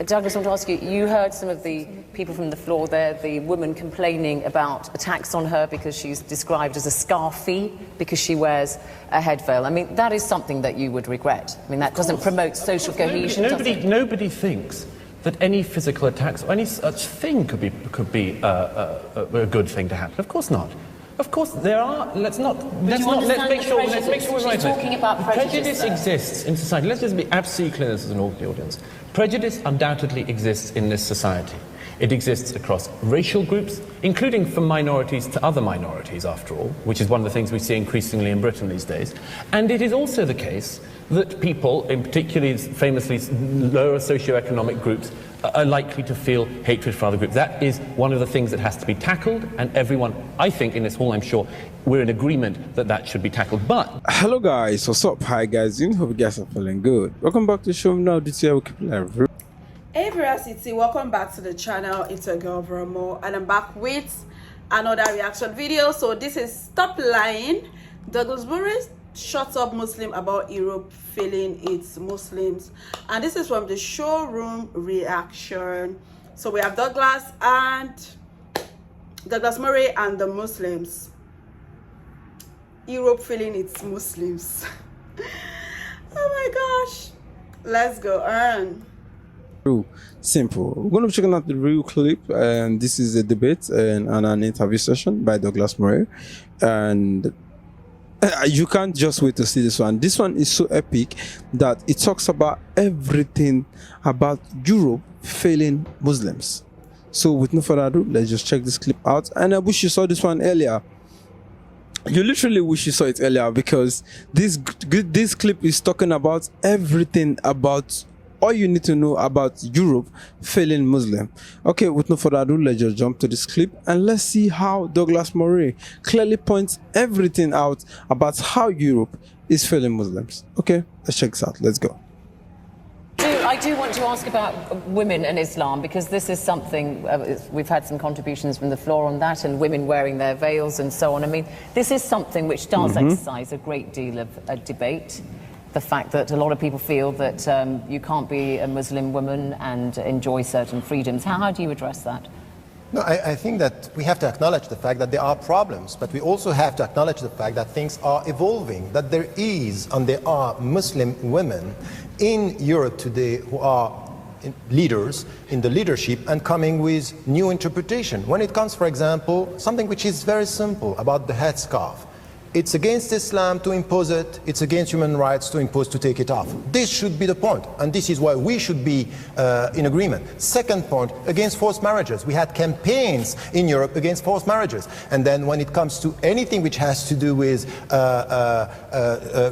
Douglas, I want to ask you, you heard some of the people from the floor there, the woman complaining about attacks on her because she's described as a scarfie because she wears a head veil. I mean, that is something that you would regret. I mean, that doesn't promote social cohesion, does it? Nobody thinks that any physical attacks or any such thing could be a good thing to happen. Of course not. Of course there are. Let's make sure we're right. Talking about prejudice exists in society. Let's just be absolutely clear as an audience. Prejudice undoubtedly exists in this society. It exists across racial groups, including from minorities to other minorities, after all, which is one of the things we see increasingly in Britain these days. And it is also the case that people, in particularly famously lower socioeconomic groups, are likely to feel hatred for other groups. That is one of the things that has to be tackled, and everyone, I think, in this hall, I'm sure, we're in agreement that that should be tackled. But hello guys, what's up? Hi guys, hope you guys are feeling good. Welcome back to the show. Now this year we keep live. Hey Veracity, welcome back to the channel. It's your girl VeraMoore, and I'm back with another reaction video. So this is Stop Lying. Douglas Murray shuts up Muslim about Europe failing its Muslims, and this is from the showroom reaction. So we have Douglas Murray and the Muslims. Europe failing its Muslims. Oh my gosh, let's go on. Simple. We're going to be checking out the real clip, and this is a debate and an interview session by Douglas Murray, and you can't just wait to see this one. This one is so epic that it talks about everything about Europe failing Muslims. So with no further ado, let's just check this clip out. And I wish you saw this one earlier. You literally wish you saw it earlier, because this clip is talking about everything about all you need to know about Europe failing Muslim. Okay, with no further ado, let's just jump to this clip and let's see how Douglas Murray clearly points everything out about how Europe is failing Muslims. Okay, let's check this out. Let's go. I do want to ask about women and Islam, because this is something, we've had some contributions from the floor on that, and women wearing their veils and so on. I mean, this is something which does exercise a great deal of debate. The fact that a lot of people feel that you can't be a Muslim woman and enjoy certain freedoms. How do you address that? No, I think that we have to acknowledge the fact that there are problems, but we also have to acknowledge the fact that things are evolving, that there is and there are Muslim women in Europe today who are leaders in the leadership and coming with new interpretation. When it comes, for example, something which is very simple about the headscarf. It's against Islam to impose it, it's against human rights to take it off. This should be the point, and this is why we should be in agreement. Second point, against forced marriages. We had campaigns in Europe against forced marriages. And then when it comes to anything which has to do with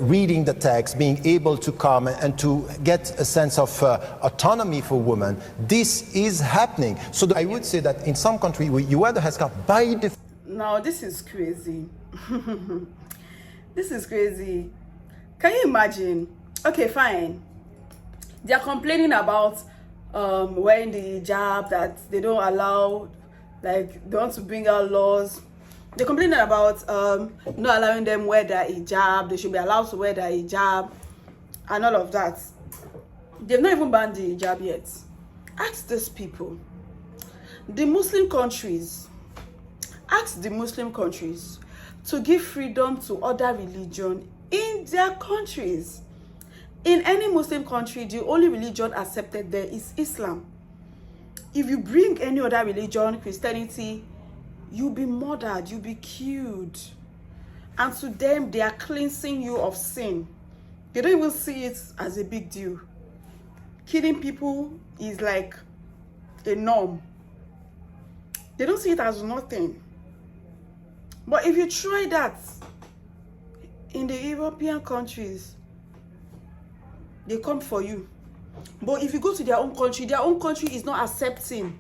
reading the text, being able to come and to get a sense of autonomy for women, this is happening. So I would say that in some countries, you wear the headscarf by default. Now this is crazy. This is crazy. Can you imagine? Okay, fine. They are complaining about wearing the hijab, that they don't allow, like they want to bring out laws. They're complaining about not allowing them wear their hijab. They should be allowed to wear their hijab and all of that. They've not even banned the hijab yet. Ask these people. The Muslim countries. Ask the Muslim countries to give freedom to other religion in their countries. In any Muslim country, the only religion accepted there is Islam. If you bring any other religion, Christianity, you'll be murdered, you'll be killed. And to them, they are cleansing you of sin. They don't even see it as a big deal. Killing people is like a norm. They don't see it as nothing. But if you try that in the European countries, they come for you. But if you go to their own country is not accepting.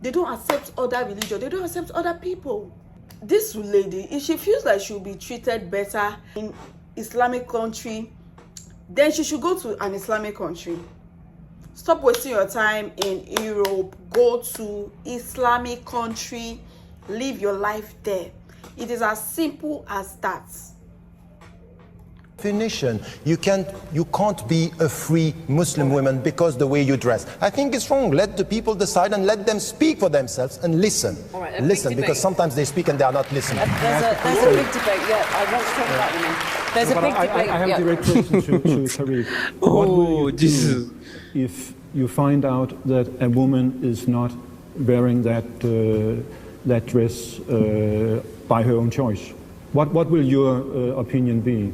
They don't accept other religion. They don't accept other people. This lady, if she feels like she'll be treated better in Islamic country, then she should go to an Islamic country. Stop wasting your time in Europe. Go to Islamic country. Live your life there. It is as simple as that. Definition, you can't be a free Muslim woman because the way you dress. I think it's wrong. Let the people decide and let them speak for themselves and listen. All right, listen, because sometimes they speak and they are not listening. There's a big debate. Yeah, I want to talk about women. There's a big debate. I have direct question to Sharif. What will you do if you find out that a woman is not wearing that dress by her own choice? What will your opinion be?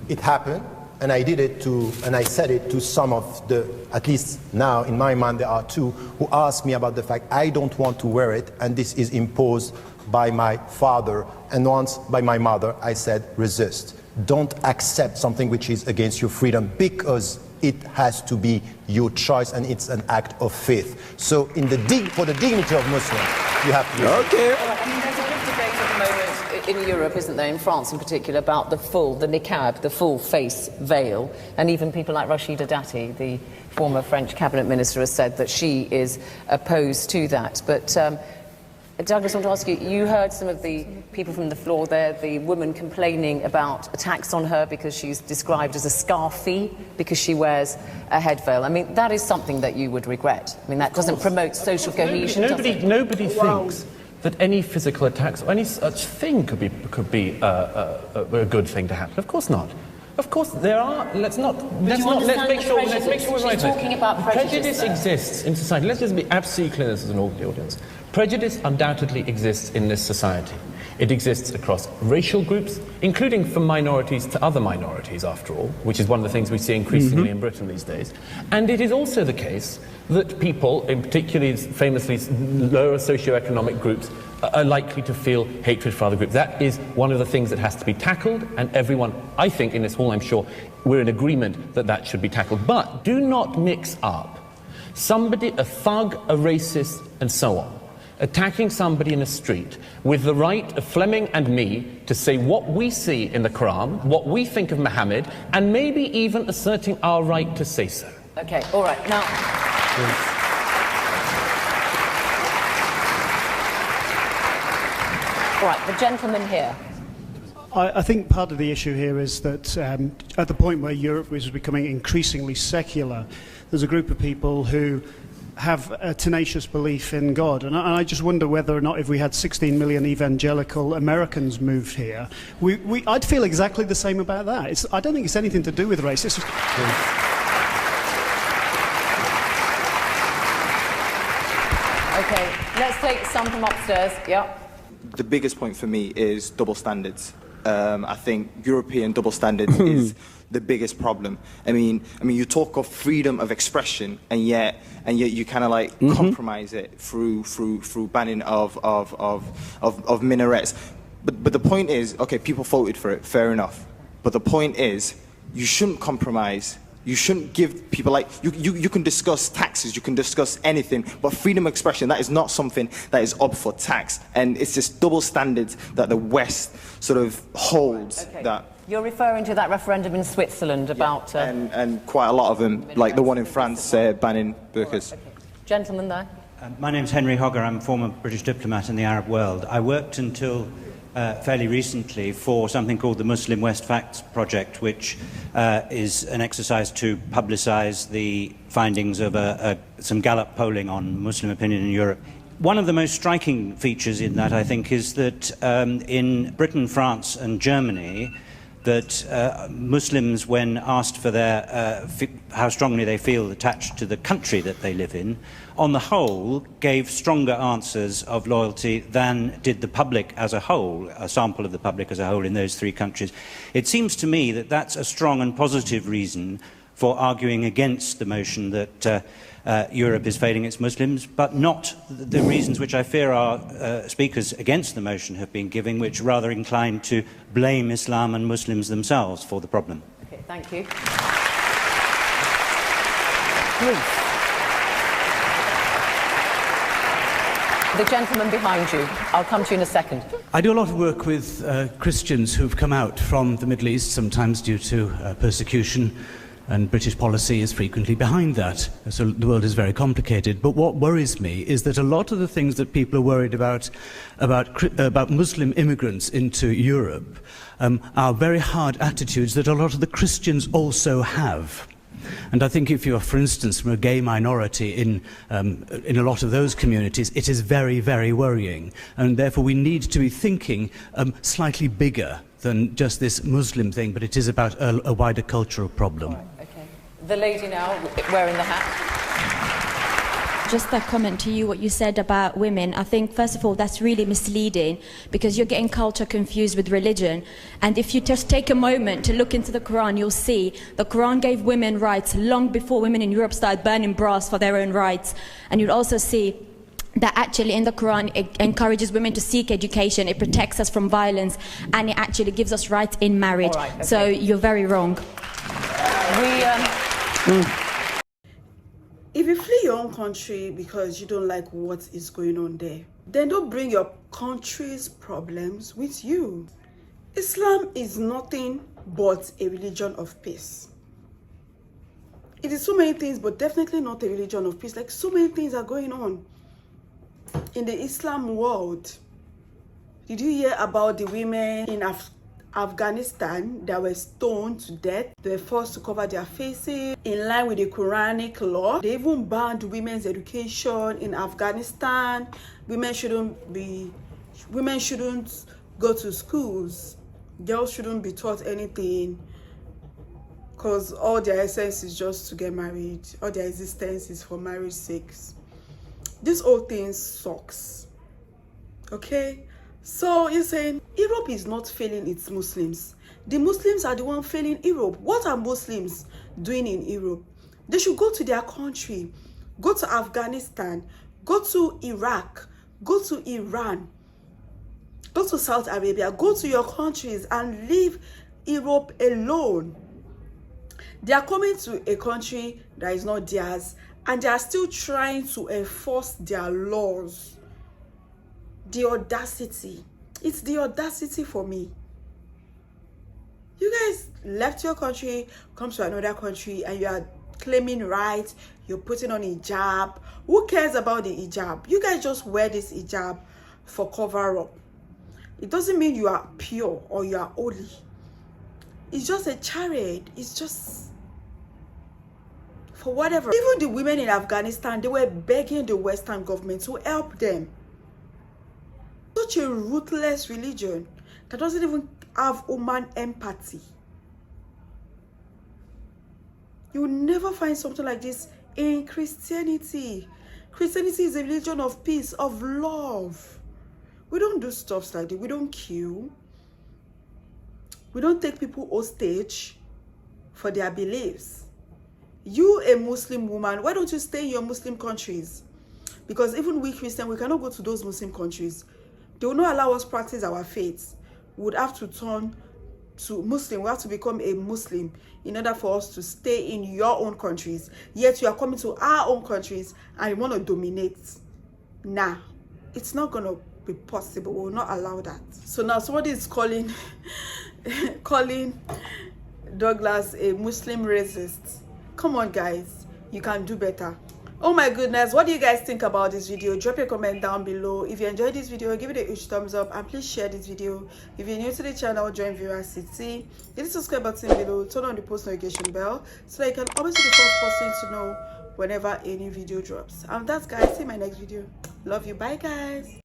It happened, and I did it and I said it to some of at least now in my mind there are two who asked me about the fact I don't want to wear it, and this is imposed by my father, and once by my mother. I said, resist. Don't accept something which is against your freedom, because it has to be your choice and it's an act of faith. So for the dignity of Muslims, you have to resist. Okay. I mean, there's a big debate at the moment in Europe, isn't there, in France in particular, about the niqab, the full face veil, and even people like Rachida Dati, the former French cabinet minister, has said that she is opposed to that. But Douglas, I want to ask you, you heard some of the people from the floor there, the woman complaining about attacks on her because she's described as a scarfie because she wears a head veil. I mean, that is something that you would regret. I mean, that doesn't promote social cohesion, does it? Nobody thinks that any physical attacks or any such thing could be a good thing to happen. Of course not. Of course there are. Let's make sure we're right. She's talking about prejudice. Prejudice exists in society. Let's just be absolutely clear, this is an audience. Prejudice undoubtedly exists in this society. It exists across racial groups, including from minorities to other minorities, after all, which is one of the things we see increasingly in Britain these days. And it is also the case that people, in particularly famously lower socioeconomic groups, are likely to feel hatred for other groups. That is one of the things that has to be tackled, and everyone, I think, in this hall, I'm sure, we're in agreement that that should be tackled. But do not mix up somebody, a thug, a racist, and so on, attacking somebody in a street with the right of Fleming and me to say what we see in the Quran, what we think of Muhammad, and maybe even asserting our right to say so. Okay, all right. Now, all right, the gentleman here. I think part of the issue here is that at the point where Europe is becoming increasingly secular, there's a group of people who have a tenacious belief in God. And I just wonder whether or not if we had 16 million evangelical Americans moved here, I'd feel exactly the same about that. I don't think it's anything to do with race. It's just... Okay, let's take some from upstairs. Yeah. The biggest point for me is double standards. I think European double standards is the biggest problem. I mean, you talk of freedom of expression, and yet you kind of like compromise it through banning of minarets. But the point is, okay, people voted for it, fair enough. But the point is, you shouldn't compromise. You shouldn't give people you can discuss taxes, you can discuss anything, but freedom of expression, that is not something that is up for tax. And it's this double standards that the West sort of holds. Okay. That you're referring to that referendum in Switzerland about... and quite a lot of them, like the one in France banning burqas. Okay. Gentleman there. My name's Henry Hogger. I'm a former British diplomat in the Arab world. I worked until fairly recently for something called the Muslim West Facts Project, which is an exercise to publicise the findings of some Gallup polling on Muslim opinion in Europe. One of the most striking features in that, I think, is that in Britain, France and Germany, that Muslims, when asked for how strongly they feel attached to the country that they live in, on the whole gave stronger answers of loyalty than did the public as a whole, a sample of the public as a whole in those three countries. It seems to me that that's a strong and positive reason for arguing against the motion that Europe is failing its Muslims, but not the reasons which I fear our speakers against the motion have been giving, which rather incline to blame Islam and Muslims themselves for the problem. Okay, thank you. The gentleman behind you. I'll come to you in a second. I do a lot of work with Christians who've come out from the Middle East, sometimes due to persecution, And British policy is frequently behind that. So the world is very complicated. But what worries me is that a lot of the things that people are worried about Muslim immigrants into Europe are very hard attitudes that a lot of the Christians also have. And I think if you're, for instance, from a gay minority in a lot of those communities, it is very, very worrying. And therefore we need to be thinking slightly bigger than just this Muslim thing, but it is about a wider cultural problem. Right, okay. The lady now, wearing the hat. Just a comment to you, what you said about women. I think, first of all, that's really misleading because you're getting culture confused with religion. And if you just take a moment to look into the Quran, you'll see the Quran gave women rights long before women in Europe started burning bras for their own rights. And you'll also see that actually in the Quran it encourages women to seek education, it protects us from violence, and it actually gives us rights in marriage. Right, okay. So you're very wrong. If you flee your own country because you don't like what is going on there, then don't bring your country's problems with you. Islam is nothing but a religion of peace. It is so many things, but definitely not a religion of peace. Like, so many things are going on in the Islam world. Did you hear about the women in Afghanistan that were stoned to death? They were forced to cover their faces in line with the Quranic law. They even banned women's education in Afghanistan. Women shouldn't go to schools. Girls shouldn't be taught anything because all their essence is just to get married. All their existence is for marriage sakes. This whole thing sucks. Okay? So you're saying Europe is not failing its Muslims. The Muslims are the one failing Europe. What are Muslims doing in Europe? They should go to their country, go to Afghanistan, go to Iraq, go to Iran, go to Saudi Arabia, go to your countries and leave Europe alone. They are coming to a country that is not theirs, and they are still trying to enforce their laws. The audacity. It's the audacity for me. You guys left your country, come to another country, and you are claiming rights. You're putting on hijab. Who cares about the hijab? You guys just wear this hijab for cover up. It doesn't mean you are pure or you are holy. It's just a charade. It's just for whatever. Even the women in Afghanistan, they were begging the Western government to help them. Such a ruthless religion that doesn't even have human empathy. You will never find something like this in Christianity. Christianity is a religion of peace, of love. We don't do stuff like that. We don't kill. We don't take people hostage for their beliefs. You, a Muslim woman, why don't you stay in your Muslim countries? Because even we Christians, we cannot go to those Muslim countries. They will not allow us practice our faith. We would have to turn to Muslim. We have to become a Muslim in order for us to stay in your own countries. Yet you are coming to our own countries and you want to dominate. Nah, it's not going to be possible. We will not allow that. So now somebody is calling Douglas a Muslim racist. Come on, guys, you can do better. Oh my goodness, what do you guys think about this video? Drop your comment down below. If you enjoyed this video, give it a huge thumbs up and please share this video. If you're new to the channel, join VeraMoore. Hit the subscribe button below, turn on the post notification bell so that you can always be the first person to know whenever a new video drops. And that's, guys, see you in my next video. Love you. Bye, guys.